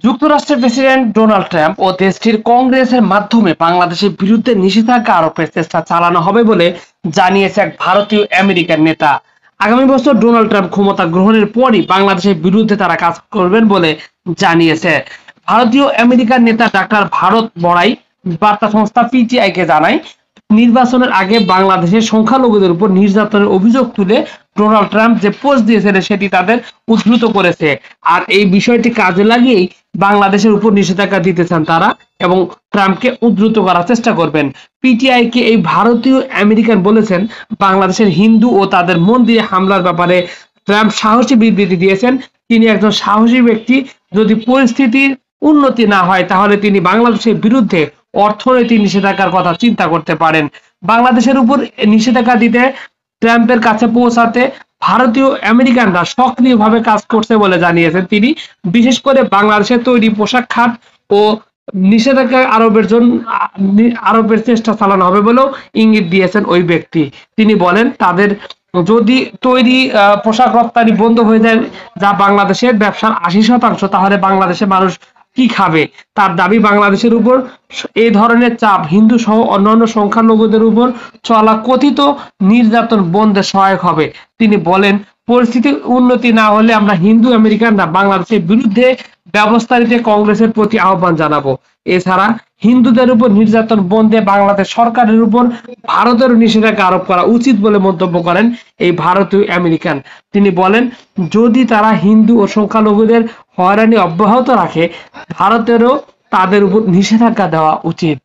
যুক্তরাষ্ট্রের president Donald Trump ও দেশটির কংগ্রেসের মাধ্যমে বাংলাদেশের বিরুদ্ধে নিষেধাজ্ঞা আরোপের চেষ্টা চালানো হবে বলে জানিয়েছে এক ভারতীয় আমেরিকান নেতা। আগামী বছর ডোনাল্ড ট্রাম্প ক্ষমতা গ্রহণের পরই বাংলাদেশের বিরুদ্ধে তারা কাজ করবেন বলে জানিয়েছে। ভারতীয় আমেরিকান নেতা ডাক্তার ভারত বড়াই বার্তা সংস্থা পিটিআই কে জানায়, নির্বাচনের আগে বাংলাদেশের সংখ্যালঘুদের উপর নির্যাতনের অভিযোগ তুলে ডোনাল্ড ট্রাম্প যে পোস্ট দিয়েছিলেন সেটি তাদের উদ্ধৃত করেছে। আর এই বিষয়টি কাজে লাগিয়েই বাংলাদেশের উপর নিষেধাজ্ঞা দিতে চান তারা এবং ট্রাম্পকে উদ্ধৃত করার চেষ্টা করবেন। পিটিআই কে এই ভারতীয় আমেরিকান বলেছেন, বাংলাদেশের হিন্দু ও তাদের মন্দিরে হামলার ব্যাপারে ট্রাম্প সাহসী বিবৃতি দিয়েছেন। তিনি একজন সাহসী ব্যক্তি। যদি পরিস্থিতির উন্নতি না হয় তাহলে তিনি বাংলাদেশের বিরুদ্ধে অর্থনৈতিক নিষেধাজ্ঞার কথা চিন্তা করতে পারেন। বাংলাদেশের উপর নিষেধাজ্ঞা দিতে ট্রাম্পের কাছে পৌঁছাতে ভারতীয় আমেরিকানরা সক্রিয়ভাবে কাজ করছে বলে জানিয়েছেন তিনি। বিশেষ করে বাংলাদেশের তৈরি পোশাক খাত ও নিষেধাজ্ঞা আরোপের চেষ্টা চালানো হবে বলেও ইঙ্গিত দিয়েছেন ওই ব্যক্তি। তিনি বলেন, তাদের যদি তৈরি পোশাক রপ্তানি বন্ধ হয়ে যায়, যা বাংলাদেশের ব্যবসার 80%, তাহলে বাংলাদেশের মানুষ কি খাবে? তার দাবি, বাংলাদেশের উপর এই ধরনের চাপ হিন্দু সহ অন্যান্য সংখ্যালঘুদের উপর চলা কথিত নির্যাতন বন্ধে সহায়ক হবে। তিনি বলেন, পরিস্থিতির উন্নতি না হলে আমরা হিন্দু আমেরিকানরা বাংলাদেশের বিরুদ্ধে ব্যবস্থা নিতে কংগ্রেসের প্রতি আহ্বান জানাবো। এছাড়া হিন্দুদের উপর নির্যাতন বন্ধে বাংলাদেশ সরকারের উপর ভারতের নিষেধাজ্ঞা আরোপ করা উচিত বলে মন্তব্য করেন এই ভারতীয় আমেরিকান। তিনি বলেন, যদি তারা হিন্দু ও সংখ্যালঘুদের হয়রানি অব্যাহত রাখে, ভারতেরও তাদের উপর নিষেধাজ্ঞা দেওয়া উচিত।